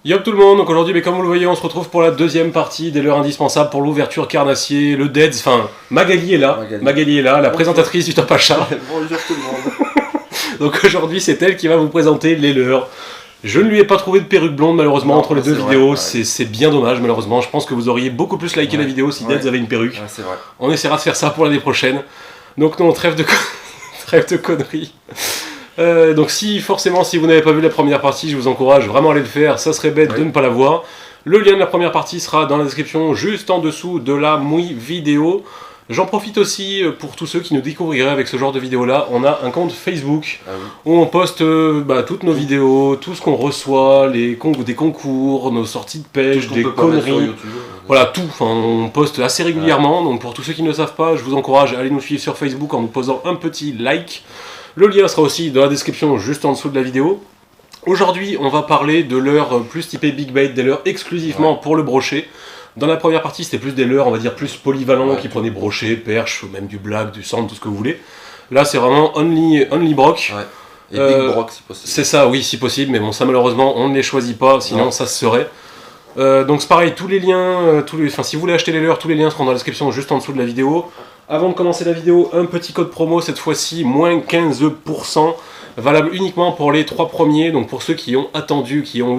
Yo tout le monde, donc aujourd'hui, mais comme vous le voyez, on se retrouve pour la deuxième partie des leurres indispensables pour l'ouverture carnassier, le Deads, enfin, Magali est là, Magali est là, la présentatrice du Top Achat. Bonjour tout le monde. Donc aujourd'hui, c'est elle qui va vous présenter les leurres. Je ne lui ai pas trouvé de perruque blonde malheureusement entre les deux vidéos, c'est bien dommage malheureusement, je pense que vous auriez beaucoup plus liké la vidéo si Deads avait une perruque. Ouais, c'est vrai. On essaiera de faire ça pour l'année prochaine. Donc non, trêve de conneries. Donc si vous n'avez pas vu la première partie, je vous encourage vraiment à aller le faire, ça serait bête de ne pas la voir. Le lien de la première partie sera dans la description, juste en dessous de la mouille vidéo. J'en profite aussi pour tous ceux qui nous découvriraient avec ce genre de vidéo là, on a un compte Facebook où on poste toutes nos vidéos, tout ce qu'on reçoit, des concours, nos sorties de pêche, des conneries, voilà tout, enfin, on poste assez régulièrement, donc pour tous ceux qui ne le savent pas, je vous encourage à aller nous suivre sur Facebook en nous posant un petit like. Le lien sera aussi dans la description juste en dessous de la vidéo. Aujourd'hui, on va parler de leurres plus typées big bait, des leurres exclusivement pour le brochet. Dans la première partie, c'était plus des leurres, on va dire, plus polyvalents, qui prenaient brochet, perche, ou même du black, du sand, tout ce que vous voulez. Là, c'est vraiment only broc. Et big broc, si possible. C'est ça, oui, si possible, mais bon, ça malheureusement, on ne les choisit pas, sinon ça se serait. Donc c'est pareil, tous les liens, si vous voulez acheter les leurres, tous les liens seront dans la description juste en dessous de la vidéo. Avant de commencer la vidéo, un petit code promo, cette fois-ci, moins 15%, valable uniquement pour les 3 premiers, donc pour ceux qui ont attendu, qui n'ont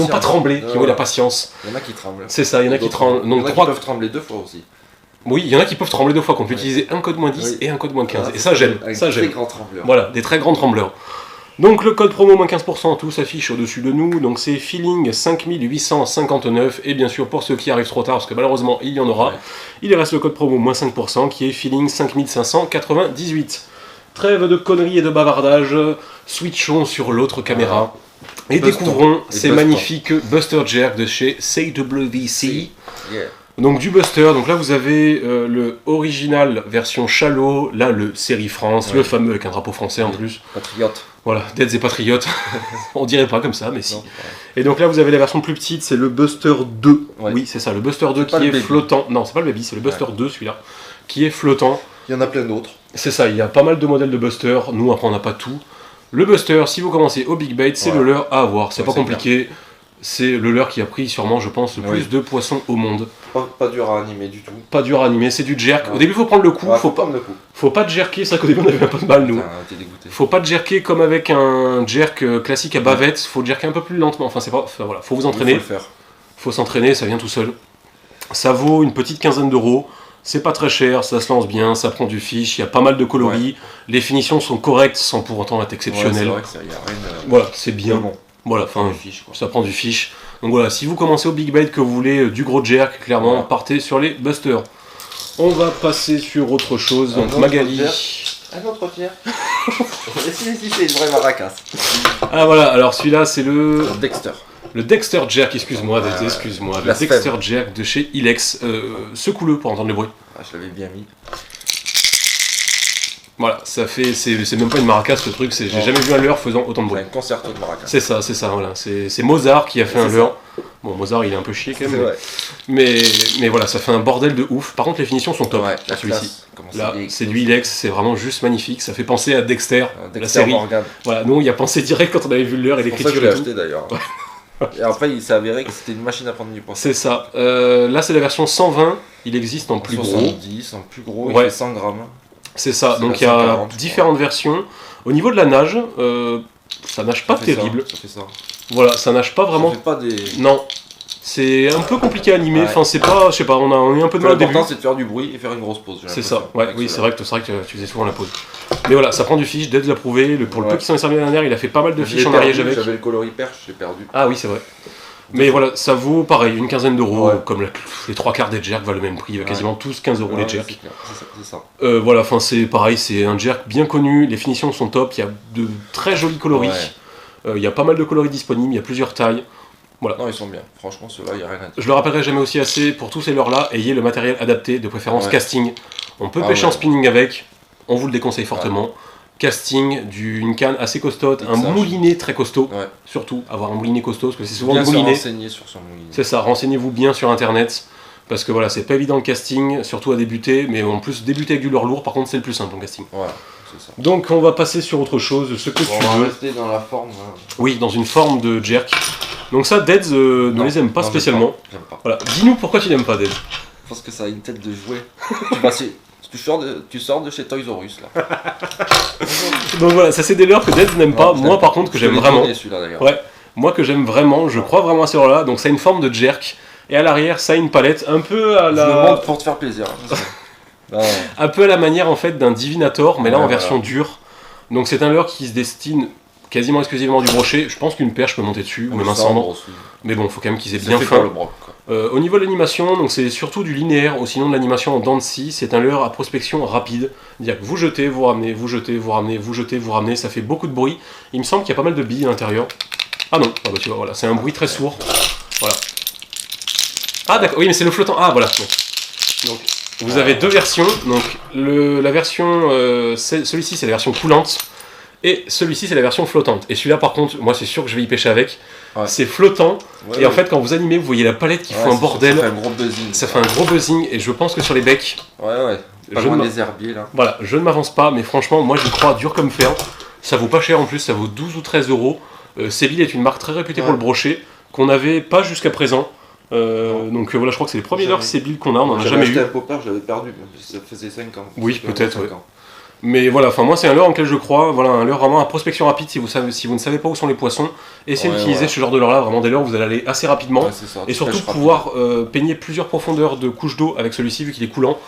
pas tremblé, qui ont eu la patience. Il y en a qui tremblent. C'est ça, il y en a qui tremblent. Il y en a qui peuvent trembler 2 fois aussi. Oui, il y en a qui peuvent trembler 2 fois, qu'on peut utiliser un code moins 10 et un code moins 15. Et ça j'aime, ça j'aime. Des grands trembleurs. Voilà, des très grands trembleurs. Donc le code promo moins 15%, tout s'affiche au-dessus de nous, donc c'est Feeling 5859, et bien sûr pour ceux qui arrivent trop tard, parce que malheureusement il y en aura, il reste le code promo moins 5% qui est Feeling 5598. Trêve de conneries et de bavardage, switchons sur l'autre caméra, et découvrons ces magnifiques Buster Jerk de chez CWC. Donc du Buster, donc là vous avez le original version Shallow, là le série France, le fameux avec un drapeau français en plus. Patriote. Voilà, Deads et Patriotes, on dirait pas comme ça, mais si. Et donc là vous avez la version plus petite, c'est le Buster 2. Oui, c'est ça, le Buster 2 qui est flottant. Non, c'est pas le baby, c'est le Buster 2 celui-là, qui est flottant. Il y en a plein d'autres. C'est ça, il y a pas mal de modèles de Buster, nous après on n'a pas tout. Le Buster, si vous commencez au Big Bait, c'est le leurre à avoir, c'est pas compliqué. C'est le leurre qui a pris sûrement, je pense, le plus de poissons au monde. Pas dur à animer du tout. Pas dur à animer, c'est du jerk. Au début, il faut prendre le coup. Faut pas te jerker, c'est vrai qu'au début, on avait un peu de mal, nous. Faut pas te jerker comme avec un jerk classique à bavette. Faut jerker un peu plus lentement. Enfin, c'est pas. Enfin, voilà, faut vous entraîner. Faut s'entraîner, ça vient tout seul. Ça vaut une petite quinzaine d'euros. C'est pas très cher, ça se lance bien, ça prend du fiche, il y a pas mal de coloris. Les finitions sont correctes sans pour autant être exceptionnelles. Voilà, c'est bien. Bon. Voilà, enfin, ça prend du fiche. Donc voilà, si vous commencez au Big Bait, que vous voulez du gros jerk, clairement, partez sur les Busters. On va passer sur autre chose, donc Magali. Un autre jerk. Si, c'est une vraie maracas. Ah voilà, alors celui-là, c'est le Dexter. Le Dexter Jerk, excuse-moi, le Dexter Jerk de chez Ilex. Secoue-le pour entendre le bruit. Ah, je l'avais bien mis. Voilà, ça fait, c'est même pas une maracas ce truc, j'ai jamais vu un leurre faisant autant de bruit. C'est un concerto de maracas. C'est ça, voilà. C'est Mozart qui a fait un leurre. Bon, Mozart il est un peu chier quand même. Mais voilà, ça fait un bordel de ouf. Par contre, les finitions sont top sur celui-ci. Là, c'est du Ilex, c'est vraiment juste magnifique. Ça fait penser à Dexter, la série. Morgan. Voilà, nous on y a pensé direct quand on avait vu le leurre et l'écriture et tout. C'est pour ça que je l'ai acheté d'ailleurs. Et après, il s'est avéré que c'était une machine à prendre du poisson. C'est ça. Là, c'est la version 120. Il existe en plus 70, gros. En plus gros, il fait 100 grammes. C'est ça. Donc il y a différentes versions. Au niveau de la nage, ça nage pas terrible. Ça fait ça. Voilà, ça nage pas vraiment. Ça fait pas des... Non. C'est un peu compliqué à animer. Enfin, c'est pas, je sais pas, on est un peu de mal au début. L'important, c'est de faire du bruit et faire une grosse pause. C'est ça. Oui, c'est vrai que tu faisais souvent la pause. Mais voilà, ça prend du fiche. Dead l'a prouvé. Pour le peu qui s'en est servi l'année dernière, il a fait pas mal de fiches en ariège avec. J'avais le coloris perche, j'ai perdu. Ah oui, c'est vrai. Mais voilà, ça vaut pareil, une quinzaine d'euros, comme les 3 quarts des jerks valent le même prix, quasiment tous 15 euros les jerks. C'est ça. Voilà, enfin c'est pareil, c'est un jerk bien connu, les finitions sont top, il y a de très jolis coloris, il y a pas mal de coloris disponibles, il y a plusieurs tailles. Voilà. Non, ils sont bien, franchement ceux-là, il n'y a rien à dire. Je le rappellerai jamais aussi assez, pour tous ces leurres-là, ayez le matériel adapté, de préférence casting. On peut pêcher en spinning avec, on vous le déconseille fortement. Casting d'une canne assez costaud, un moulinet très costaud, surtout avoir un moulinet costaud parce que c'est souvent le moulinet. Sur son moulinet. C'est ça, renseignez-vous bien sur internet parce que voilà, c'est pas évident le casting, surtout à débuter, mais en plus débuter avec du leurre lourd, par contre c'est le plus simple en casting. Voilà, c'est ça. Donc on va passer sur autre chose, ce que tu veux. On va rester dans la forme. Oui, dans une forme de jerk. Donc ça, Deads ne Non, les aime pas non, spécialement. J'aime pas. Voilà. Dis-nous pourquoi tu n'aimes pas Deads. Parce que ça a une tête de jouet. Tu sors de chez Toys R Us là. Donc voilà, ça c'est des leurres que Deads n'aime pas. Moi par contre que j'aime vraiment. Celui-là, d'ailleurs. Ouais. Moi que j'aime vraiment, je crois vraiment à ces leurres-là. Donc ça a une forme de jerk. Et à l'arrière, ça a une palette un peu à Je la... le montre pour te faire plaisir. Non. un peu à la manière en fait d'un Divinator, mais là Ouais, en version voilà. dure. Donc c'est un leurre qui se destine quasiment exclusivement du brochet. Je pense qu'une perche peut monter dessus, ou même un cendre. aussi. Mais bon, faut quand même qu'ils aient C'est bien fait faim. pour le broc, quoi. Au niveau de l'animation, donc c'est surtout du linéaire, ou sinon de l'animation en dents de scie. C'est un leurre à prospection rapide. C'est-à-dire que vous jetez, vous ramenez, vous jetez, vous ramenez, vous jetez, vous ramenez. Ça fait beaucoup de bruit. Il me semble qu'il y a pas mal de billes à l'intérieur. Ah non, ah bah tu vois, voilà, c'est un bruit très sourd. Voilà. Ah d'accord, oui mais c'est le flottant. Ah voilà. Donc vous avez deux versions. Donc la version, celui-ci c'est la version coulante. Et celui-ci c'est la version flottante. Et celui-là par contre, moi c'est sûr que je vais y pêcher avec. Ouais. C'est flottant. Ouais, Et en ouais. fait quand vous animez, vous voyez la palette qui Ouais, fait un c'est sûr, bordel. Ça fait un gros buzzing. Ça fait un gros buzzing. Et je pense que sur les becs, Ouais. Pas Je loin ne des herbiers là. voilà, je ne m'avance pas. Mais franchement, moi j'y crois dur comme fer. Ça vaut pas cher en plus, ça vaut 12 ou 13 euros. Séville est une marque très réputée pour le brochet, qu'on n'avait pas jusqu'à présent. Donc voilà, je crois que c'est les premiers Jamais. leurres Séville qu'on a, on n'en a J'avais jamais acheté eu. un popper, je l'avais perdu. Ça faisait 5 ans. Oui, Ça fait peut-être, 5 ouais. ans. Mais voilà, enfin moi c'est un leurre en lequel je crois, voilà, un leurre vraiment à prospection rapide si vous ne savez pas où sont les poissons, essayez Ouais, d'utiliser voilà. ce genre de leurre là, vraiment des leurres où vous allez aller assez rapidement, Ouais, c'est ça, et tu surtout pêches rapide. pouvoir peigner plusieurs profondeurs de couches d'eau avec celui-ci vu qu'il est coulant.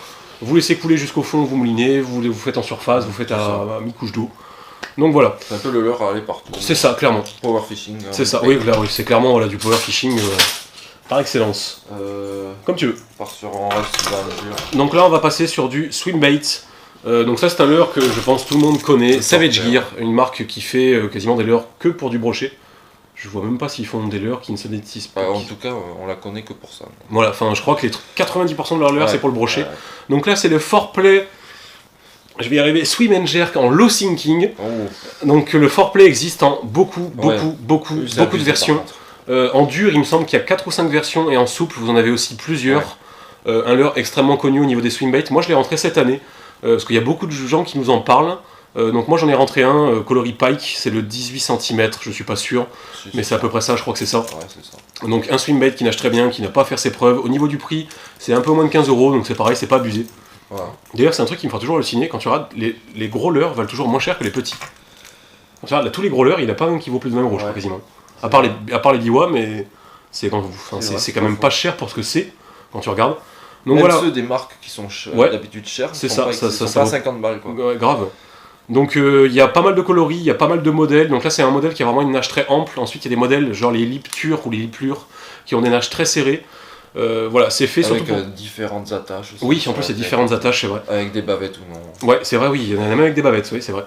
Vous laissez couler jusqu'au fond, vous moulinez, vous faites en surface, vous faites à mi-couche d'eau. Donc voilà, C'est un peu le leurre à aller partout. c'est ça, clairement. Power fishing. C'est ça, oui, là, oui, c'est clairement voilà, du power fishing par excellence. Comme tu veux. Part sur un reste dans le dur. Donc là on va passer sur du swimbait. Donc ça c'est un leurre que je pense tout le monde connaît, Le Savage porteur. Gear, une marque qui fait quasiment des leurres que pour du brochet. Je vois même pas s'ils font des leurres qui ne se détisent pas. En tout cas, on la connaît que pour ça. Voilà, enfin je crois que les 90% de leurs leurres Ouais, c'est pour le brochet. ouais. Donc là c'est le foreplay, je vais y arriver, swim and jerk en low sinking. Oh. Donc le foreplay existe en beaucoup Ouais. de C'est abusé, versions. par contre. En dur il me semble qu'il y a 4 ou 5 versions et en souple vous en avez aussi plusieurs. Un leurre extrêmement connu au niveau des swimbaits. Moi je l'ai rentré cette année parce qu'il y a beaucoup de gens qui nous en parlent. Donc moi j'en ai rentré un, coloris Pike, c'est le 18 cm, je suis pas sûr, mais c'est à peu près ça, je crois que c'est ça. Ouais, c'est ça. Donc un swimbait qui nage très bien, qui n'a pas à faire ses preuves. Au niveau du prix, c'est un peu moins de 15 euros, donc c'est pareil, c'est pas abusé. Voilà. D'ailleurs c'est un truc qui me fera toujours halluciner, quand tu regardes, les gros leurres valent toujours moins cher que les petits. Quand tu regardes, là, tous les gros leurres, il n'y en a pas un qui vaut plus de 20 euros, je crois Ouais. quasiment. À part les biwa, mais c'est C'est c'est vrai, quand même c'est pas cher pour ce que c'est, quand tu regardes. Donc Même voilà. ceux des marques qui sont Ouais. d'habitude chères, C'est sont ça, pas, ça sont vaut- pas 50 balles quoi. Ouais, grave. Donc il y a pas mal de coloris, il y a pas mal de modèles. Donc là c'est un modèle qui a vraiment une nage très ample. Ensuite il y a des modèles genre les liptures ou les liplures qui ont des nages très serrées. Voilà, c'est fait Avec surtout pour... différentes attaches aussi. Oui, en plus il y a différentes attaches, c'est vrai. Avec des bavettes ou non. Ouais, c'est vrai, oui, il y en a même avec des bavettes, oui, c'est vrai.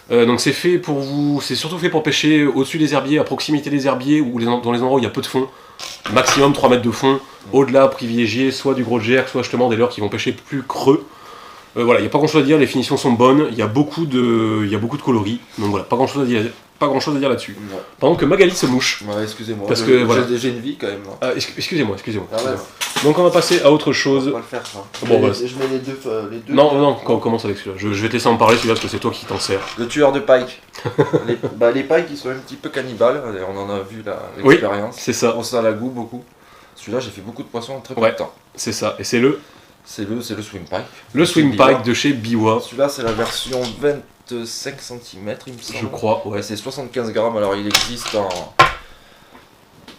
Donc c'est fait pour vous, c'est surtout fait pour pêcher au-dessus des herbiers, à proximité des herbiers ou dans les endroits où il y a peu de fond. Maximum 3 mètres de fond. Au-delà, privilégier soit du gros jerk, soit justement des leurres qui vont pêcher plus creux. Voilà, il n'y a pas grand chose à dire, les finitions sont bonnes, il y a beaucoup de coloris, donc voilà, pas grand chose à dire là-dessus. Non. Pendant que Magali se mouche. Ouais, excusez-moi. Parce que, voilà. J'ai une vie quand même. Là. Ah, excusez-moi. Ah ouais, Donc on va passer à autre on chose. va pas le faire ça. Bon, bah, je mets les deux. Non, on commence avec celui-là. Je vais te laisser en parler celui-là parce que c'est toi qui t'en sers. Le tueur de pike. les pikes ils sont un petit peu cannibales, on en a vu Oui. l'expérience. C'est ça, On ça la goût beaucoup. Celui-là j'ai fait beaucoup de poissons en très peu Ouais. de temps. c'est ça. Et c'est le C'est le swim pike. swim Biwa. pike de chez Biwa, Celui-là c'est la version 25 cm il me semble. je crois, ouais. Ouais, c'est 75 grammes, alors il existe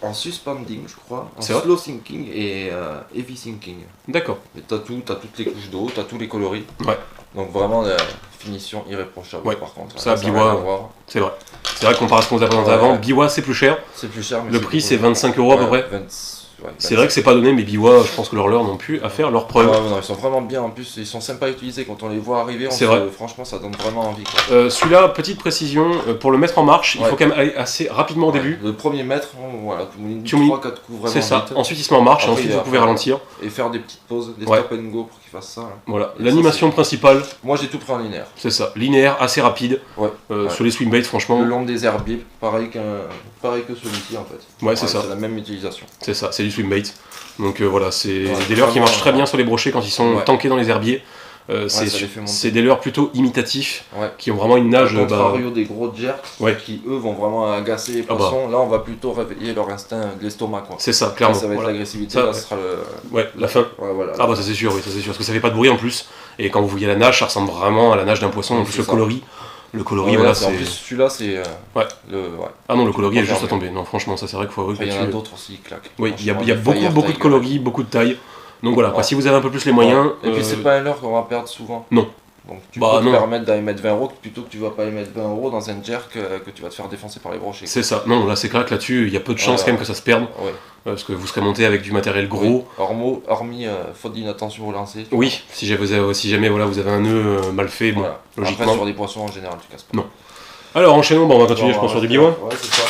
en suspending je crois, en C'est vrai slow sinking et heavy sinking. D'accord. Mais t'as tout, t'as toutes les couches d'eau, t'as tous les coloris. Ouais. Donc vraiment la finition irréprochable Ouais. par contre. Ça, n'a Biwa, rien à voir. C'est vrai. C'est vrai qu'on parle à ce qu'on vous a présenté Ouais, avant. ouais. Biwa c'est plus cher. C'est plus cher mais Le prix beaucoup- c'est 25 euros à peu Ouais, près. 20 ouais, C'est vrai que c'est pas donné, mais Biwa, je pense que leurs leurres n'ont plus à faire leurs preuves. Ouais, non, ils sont vraiment bien en plus, ils sont sympas à utiliser quand on les voit arriver. C'est vrai. Franchement, ça donne vraiment envie. Quoi. Celui-là, petite précision, pour le mettre en marche, il Ouais. faut quand même aller assez rapidement au début. Le premier mètre, voilà, Tu mets- 3-4 coups vraiment C'est ça. vite. Ensuite, il se met en marche, et Après, ensuite, il y a- vous pouvez ralentir. Et faire des petites pauses, des Ouais. stop and go pour qu'ils fassent ça. Hein. Voilà. Et L'animation ça, principale, Moi, j'ai tout pris en linéaire. c'est ça. Linéaire, assez rapide. Ouais. Ouais. Sur les swimbaits, franchement, Le long des herbiers, pareil que celui-ci en fait. ouais, c'est ça. C'est la même utilisation. C'est ça. C'est du swimbait. Donc voilà, c'est Ouais, des leurres qui vraiment, marchent très bien sur les brochets quand ils sont Ouais. tankés dans les herbiers. ça les fait monter. C'est des leurres plutôt imitatifs, Ouais. qui ont vraiment une nage. Au contrario des gros jerks Ouais. qui eux vont vraiment agacer les poissons, là on va plutôt réveiller leur instinct de l'estomac quoi. C'est ça, clairement. Là, ça va être Voilà. l'agressivité, Ça, là ce sera le. Ouais, la fin. Ouais, voilà. Ah bah ça c'est sûr, oui, ça c'est sûr, parce que ça fait pas de bruit en plus. Et quand vous voyez la nage, ça ressemble vraiment à la nage d'un poisson. En plus C'est le ça. coloris. Le coloris, Ouais, voilà, là, c'est. en plus celui-là c'est. Ouais. Ouais. Ah non, le coloris est peux juste à faire tomber. Non, franchement, ça c'est vrai qu'il faut avouer que Après, il y en a là-dessus- d'autres aussi qui claquent. Oui, il y a Franchement, beaucoup Fire de Tiger. coloris, beaucoup de taille. Donc voilà, après, Ouais. si vous avez un peu plus les moyens. Et puis c'est pas un leurre qu'on va perdre souvent. Non. Donc tu Bah, peux te non. permettre d'aller mettre 20 euros plutôt que tu vas pas aller mettre 20 euros dans un jerk que tu vas te faire défoncer par les brochets. C'est ça. Non, là c'est clair que là-dessus, il y a peu de chances Ouais, quand même que ça se perde. Ouais. Parce que vous serez monté avec du matériel gros. Oui. Hormis faute d'inattention au lancer. tu Oui, si jamais voilà, vous avez un nœud mal fait, bon, Voilà. logiquement. Après sur des poissons en général tu casses pas. Non. Alors enchaînons, bon, on va continuer, Bon, je pense, sur du rester là. biwa. Ouais c'est ça.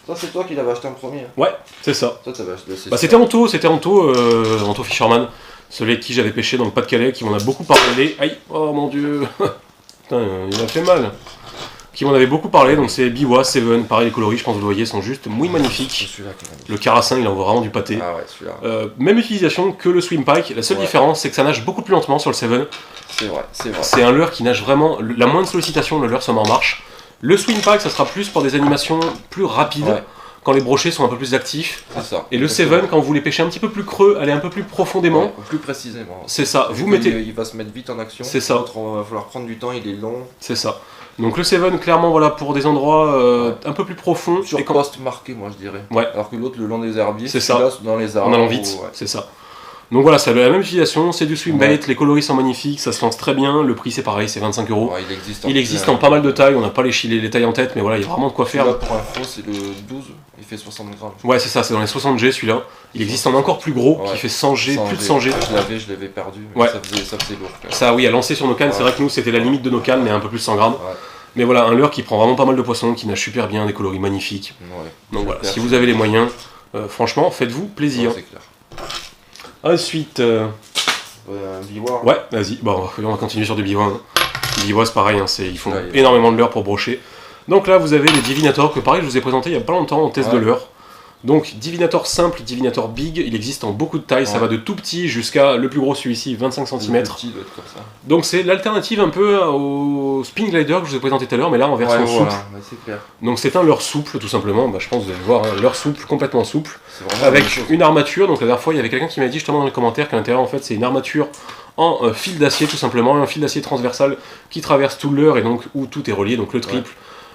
Ça c'est toi qui l'avais acheté en premier. Hein. Ouais, c'est ça. Toi t'avais acheté. C'est Bah, ça. c'était Anto Fisherman, celui avec qui j'avais pêché dans le Pas-de-Calais, qui m'en a beaucoup parlé. Aïe, oh mon dieu, putain, il a fait mal. Qui m'en avait beaucoup parlé, donc c'est Biwa, Seven, pareil, les coloris, je pense que vous le voyez, sont juste muy C'est magnifiques. celui-là qui m'a mis. Le carassin, il envoie vraiment du pâté. Ah ouais celui-là. Même utilisation que le swim pike, la seule Ouais. différence c'est que ça nage beaucoup plus lentement sur le Seven. C'est vrai. C'est un leurre qui nage vraiment, la moindre sollicitation, le leurre se met en marche. Le swim pike, ça sera plus pour des animations plus rapides, Ouais. quand les brochets sont un peu plus actifs. C'est ça. Et le Exactement. Seven, quand vous voulez pêcher un petit peu plus creux, aller un peu plus profondément, Ouais, plus précisément. c'est ça, vous Vu mettez... qu'il- Il va se mettre vite en action. C'est ça. L'autre, il va falloir prendre du temps, il est long. C'est ça. Donc le Seven, clairement, voilà, pour des endroits Ouais. un peu plus profonds, Sur et quand... poste marqué, moi je dirais. Ouais. Alors que l'autre, le long des herbiers, C'est ça. celui-là, dans les arbres. en allant vite, ouais. c'est ça. Donc voilà, c'est la même utilisation, c'est du swim bait, Ouais. les coloris sont magnifiques, ça se lance très bien, le prix c'est pareil, c'est 25 euros. Ouais, il existe Il existe en pas mal de tailles, on n'a pas les tailles en tête, mais voilà, il y a vraiment de quoi faire. Là, pour info, c'est le 12, il fait 60 grammes. Ouais, c'est ça, c'est dans les 60G celui-là. Il existe en encore plus gros, Ouais. qui fait 100G, plus de 100G. Je l'avais perdu, mais Ouais. ça faisait lourd. Quand même. Ça, oui, à lancer sur nos cannes, Ouais. c'est vrai que nous c'était la limite de nos cannes, mais un peu plus de 100 grammes. Ouais. Mais voilà, un leurre qui prend vraiment pas mal de poissons, qui nage super bien, des coloris magnifiques. Ouais. Donc voilà, Super. si vous avez les moyens, franchement, faites-vous plaisir. Ouais, c'est clair. Ensuite, Un biwar. ouais, vas-y, bon, on va continuer sur du biwa. Hein. Biwa, c'est pareil, hein, ils font Ouais, il y a- énormément de leurres pour brocher. Donc là, vous avez les Divinator, que pareil, je vous ai présenté il y a pas longtemps en test Ouais. de leurre. Donc, Divinator simple, Divinator big, il existe en beaucoup de tailles, ça Ouais. va de tout petit jusqu'à le plus gros celui-ci, 25 cm. Le petit doit être comme ça. Donc c'est l'alternative un peu au Spin Glider que je vous ai présenté tout à l'heure, mais là en version Ouais, souple. voilà, ouais, c'est clair. Donc c'est un leurre souple tout simplement, bah, je pense que vous allez le voir, un leurre souple, complètement souple, C'est vraiment la même avec chose. une armature. Donc la dernière fois il y avait quelqu'un qui m'a dit justement dans les commentaires qu'à l'intérieur en fait c'est une armature en fil d'acier tout simplement, un fil d'acier transversal qui traverse tout le leurre et donc où tout est relié, donc le triple,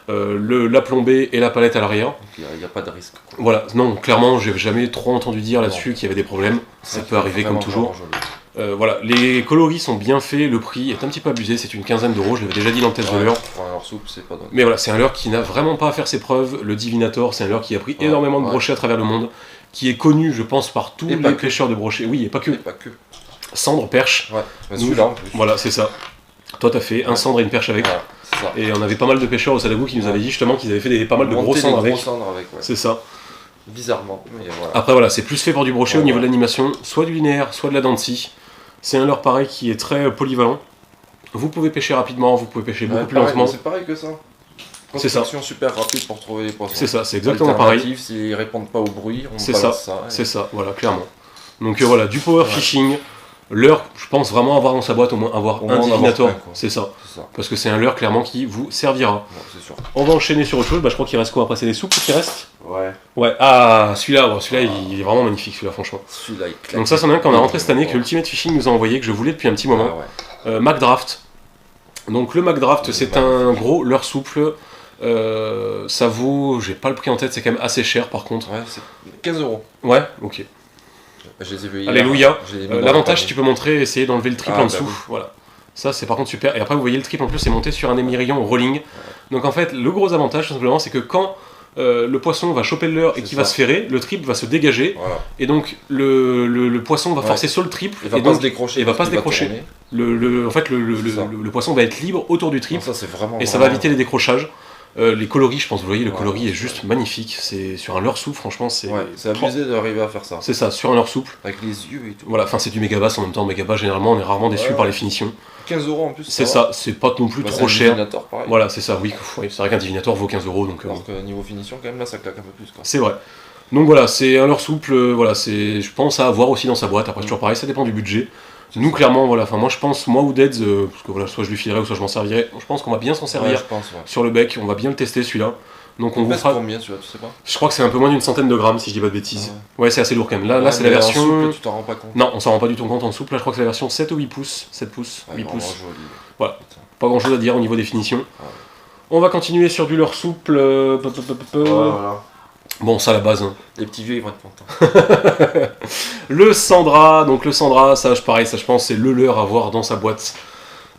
la plombée et la palette à l'arrière. Donc, il n'y a pas de risque. quoi. Voilà, non clairement j'ai jamais trop entendu dire là-dessus qu'il y avait des problèmes, ça Ouais, peut arriver comme vraiment, toujours. vraiment joli. Voilà, les coloris sont bien faits, le prix est un petit peu abusé, c'est une quinzaine d'euros, je l'avais déjà dit dans le test de Ouais, leurre. pour un leurre souple, c'est pas donné. Mais voilà, c'est un leurre qui n'a vraiment pas à faire ses preuves. Le Divinator, c'est un leurre qui a pris Ouais, énormément de ouais. brochets à travers le monde, qui est connu, je pense, par tous Et les pas que. pêcheurs de brochets. Oui, et pas que. Et pas que. Cendre, perche. Ouais, mais Nous, celui-là en plus. Voilà, c'est ça. Toi, t'as fait un Ouais. cendre et une perche avec. Voilà, c'est ça. Et on avait pas mal de pêcheurs au Sadagou qui nous Ouais. avaient dit justement qu'ils avaient fait pas mal de Monter gros des cendres avec. gros cendres avec, ouais. C'est ça. Bizarrement, mais voilà. Après, voilà, c'est plus fait pour du brochet Ouais, au niveau ouais. de l'animation, soit du linéaire, soit de la dent de scie. C'est un leurre pareil qui est très polyvalent. Vous pouvez pêcher rapidement, vous pouvez pêcher beaucoup Ouais, plus pareil, lentement. mais c'est pareil que ça. C'est ça. Construction super rapide pour trouver les poissons. C'est ça, c'est exactement pareil. Alternative, s'ils répondent pas au bruit, on C'est balance ça. C'est ça, voilà, clairement. Donc voilà, du power fishing. Leurre, je pense vraiment avoir dans sa boîte au moins avoir Au un moins en avoir Divinator. un, quoi. C'est ça. C'est ça. Parce que c'est un leurre clairement qui vous servira. Bon, c'est sûr. On va enchaîner sur autre chose. Bah, je crois qu'il reste quoi après? C'est des soupes qui restent? Ouais. Ouais, ah, celui-là, il est vraiment magnifique, celui-là, franchement. Celui-là, il claque. Donc ça, c'en est un qu'on a rentré cette année, que Ultimate Fishing nous a envoyé, que je voulais depuis un petit moment. Ouais. McDraft. Donc le McDraft, c'est un gros leurre souple. Ça vaut, j'ai pas le prix en tête, c'est quand même assez cher par contre. Ouais, c'est 15 euros. Ouais, ok. Je les ai vus hier. Alléluia. Je les ai mis dans L'avantage, le tu peux montrer, essayer d'enlever le triple Ah, en bah dessous. oui. Voilà. Ça, c'est par contre super. Et après, vous voyez le triple en plus, c'est monté sur un émirillon rolling. Donc en fait, le gros avantage, tout simplement, c'est que quand le poisson va choper le leurre et C'est qu'il va ça. se ferrer, le triple va se dégager. Voilà. Et donc le poisson va Ouais. forcer sur le triple. Il va et pas donc, se décrocher. il va pas parce se qu'il décrocher. tourner. En fait, C'est ça. le poisson va être libre autour du triple. Donc ça, c'est vraiment. Et ça va éviter les décrochages. Les coloris, je pense, vous voyez, le Ouais, coloris est c'est juste magnifique. C'est sur un leurre souple, franchement, c'est. Ouais, c'est abusé d'arriver à faire ça. C'est ça, sur un leurre souple. Avec les yeux et tout. Voilà, enfin c'est du méga bass en même temps. Méga bass, généralement, on est rarement déçu Ouais. par les finitions. 15 euros en plus. C'est va. ça, c'est pas non plus Bah, trop c'est un cher. Divinator, pareil. Voilà, c'est ça, oui. C'est vrai qu'un Divinator vaut 15 euros, donc Alors que niveau finition, quand même, là, ça claque un peu plus. Quoi. c'est vrai. Donc voilà, c'est un leurre souple, voilà, c'est, je pense à avoir aussi dans sa boîte. Après, c'est toujours pareil, ça dépend du budget. Nous, clairement, voilà, enfin, moi je pense, moi ou Deads, parce que voilà, soit je lui filerai ou soit je m'en servirai, je pense qu'on va bien s'en servir je pense, sur le bec, on va bien le tester celui-là. Donc on vous fera. Combien tu sais pas? Je crois que c'est un peu moins d'une centaine de grammes si je dis pas de bêtises. Ouais, c'est assez lourd quand même. Là c'est la version. En souple, tu t'en rends pas compte? Non, on s'en rend pas du tout compte en souple. Là, je crois que c'est la version 7 ou 8 pouces. 7 pouces, 8 pouces. Joli. Voilà. Pas grand chose à dire au niveau définition. On va continuer sur du leurre souple. Voilà. Bon, ça à la base. Hein. Les petits vieux ils vont être contents. Le Sandra, donc le Sandra, ça pareil, ça je pense c'est le leurre à avoir dans sa boîte.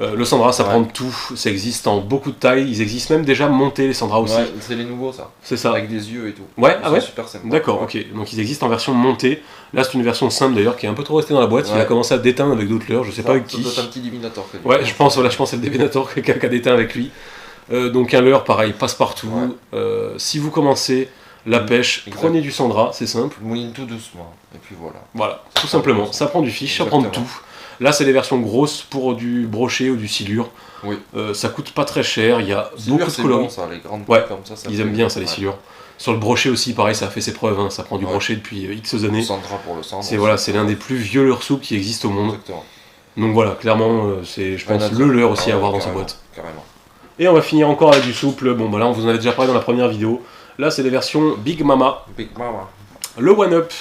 Le Sandra, ça prend de tout, ça existe en beaucoup de tailles, ils existent même déjà montés les Sandra aussi. Ouais, c'est les nouveaux ça. C'est ça. Avec des yeux et tout. Ouais, ah ouais. Super sympa. D'accord, ok. Donc ils existent en version montée. Là c'est une version simple d'ailleurs qui est un peu trop restée dans la boîte. Il a commencé à déteindre avec d'autres leurres, je sais pas avec qui. C'est un petit divinator. Ouais, je pense que c'est le divinator qui a déteint avec lui. Donc un leurre pareil, passe partout. Si vous commencez la pêche, prenez du Sandra, c'est simple. Mouline tout doucement, et puis voilà. Voilà, tout simplement. Ça prend du fiche, ça prend de tout. Là, c'est les versions grosses pour du brochet ou du silure. Oui. Ça coûte pas très cher, il y a beaucoup de coloris. Bon, ça, les grandes comme ça, ils aiment bien ça, les silures. Sur le brochet aussi, pareil, ça a fait ses preuves. Hein. Ça prend du brochet depuis X années. Le Sandra pour le Sandra. C'est l'un des plus vieux leurres souples qui existent au monde. Exactement. Donc voilà, clairement, c'est, je pense, le leurre aussi à avoir dans sa boîte. Carrément. Et on va finir encore avec du souple. Bon, bah là, on vous en avait déjà parlé dans la première vidéo. Là, c'est les versions Big Mama. Big Mama. Le One Up.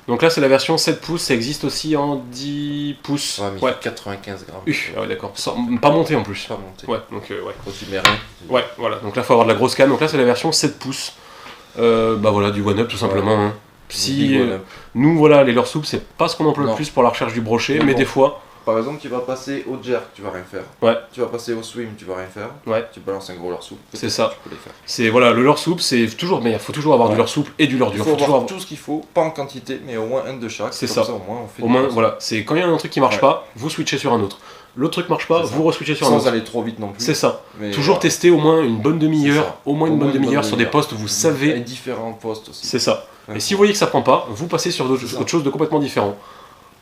Donc là, c'est la version 7 pouces. Ça existe aussi en 10 pouces. Ouais, 95 grammes. Ah ouais, d'accord. Pas monté en plus. Pas monté. Ouais, donc ouais. Ouais, voilà. Donc là, il faut avoir de la grosse canne. Donc là, c'est la version 7 pouces. Bah voilà, du One Up tout simplement. Hein. Si nous, voilà, les leurres souples, c'est pas ce qu'on emploie le plus pour la recherche du brochet, mais des fois. Par exemple, tu vas passer au jerk, tu vas rien faire. Ouais. Tu vas passer au swim, tu vas rien faire. Ouais. Tu balances un gros leurre souple. C'est ça. Tu peux les faire. C'est voilà, le leurre souple, c'est toujours, mais il faut toujours avoir du leurre souple et du leurre dur. Il faut avoir tout ce qu'il faut, pas en quantité, mais au moins un de chaque. C'est ça. Au moins, on fait. Au moins, voilà, c'est quand il y a un truc qui marche pas, vous switchez sur un autre. L'autre truc marche pas, vous re-switchez sur un autre. Sans aller trop vite non plus. C'est ça. Toujours tester au moins une bonne demi-heure, une bonne demi-heure sur des postes où vous savez. Et différents postes aussi. C'est ça. Et si vous voyez que ça prend pas, vous passez sur autre chose de complètement différent.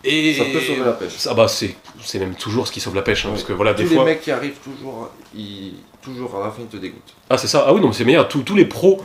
Et ça peut sauver la pêche. Ah bah c'est même toujours ce qui sauve la pêche, hein, parce que voilà, des fois. Tous les mecs qui arrivent toujours à la fin ils te dégoûtent. Ah c'est ça. Ah oui non, c'est meilleur. Tous les pros,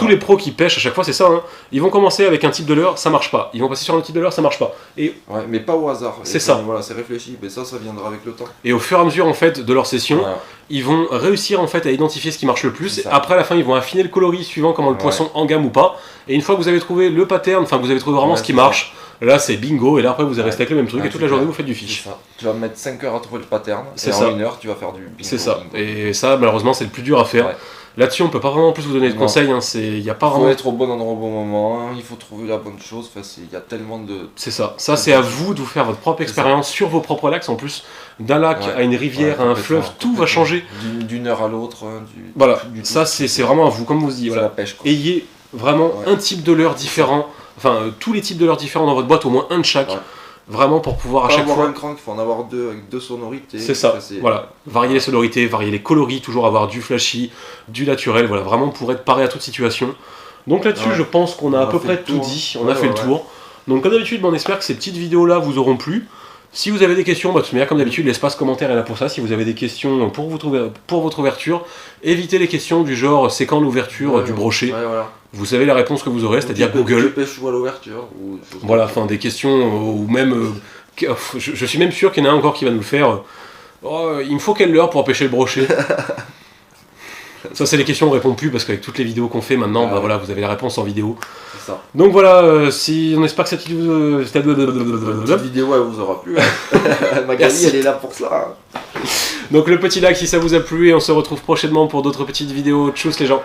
les pros qui pêchent à chaque fois, c'est ça. Hein. Ils vont commencer avec un type de leurre, ça marche pas. Ils vont passer sur un autre type de leurre, ça marche pas. Et mais pas au hasard. C'est ça. Voilà, c'est réfléchi. Mais ça viendra avec le temps. Et au fur et à mesure en fait de leur session, ils vont réussir en fait à identifier ce qui marche le plus. Et après à la fin, ils vont affiner le coloris suivant comment le poisson en gamme ou pas. Et une fois que vous avez trouvé le pattern, enfin vous avez trouvé vraiment ce qui marche. Là c'est bingo, et là après vous allez rester avec le même truc, et toute la journée vous faites du fish. Tu vas mettre 5 heures à trouver le pattern, et en 1 heure tu vas faire du bingo. C'est ça, et ça malheureusement c'est le plus dur à faire. Là-dessus on peut pas vraiment plus vous donner de conseils, hein. Y a pas il faut être au bon endroit au bon moment, il faut trouver la bonne chose, il y a tellement de... C'est ça, c'est à vous de vous faire votre propre expérience sur vos propres lacs, en plus d'un lac à une rivière, à un fleuve, tout va changer. D'une heure à l'autre. Voilà, ça c'est vraiment à vous, comme vous dites, voilà. Ayez vraiment un type de leurre différent. Enfin, tous les types de leurres différents dans votre boîte, au moins un de chaque, vraiment pour pouvoir à chaque fois. Un crank, il faut en avoir deux avec 2 sonorités. C'est ça, voilà. Varier les sonorités, varier les coloris, toujours avoir du flashy, du naturel, voilà, vraiment pour être paré à toute situation. Donc là-dessus, je pense qu'on a à peu près tout dit, on a fait le tour. Donc comme d'habitude, on espère que ces petites vidéos-là vous auront plu. Si vous avez des questions, comme d'habitude, l'espace commentaire est là pour ça. Si vous avez des questions pour votre ouverture, évitez les questions du genre c'est quand l'ouverture du brochet. Vous savez la réponse que vous aurez, c'est-à-dire Google. Pêche-vous à l'ouverture. Voilà, enfin des questions, ou même. Je suis même sûr qu'il y en a un encore qui va nous le faire. Il me faut quelle leurre pour pêcher le brochet? Ça, c'est les questions, on répond plus parce qu'avec toutes les vidéos qu'on fait maintenant, voilà, vous avez la réponse en vidéo. C'est ça. Donc voilà, on espère que cette vidéo. Cette vidéo, elle vous aura plu. Magali, elle est là pour ça. Donc le petit like si ça vous a plu, et on se retrouve prochainement pour d'autres petites vidéos. Tchuss les gens.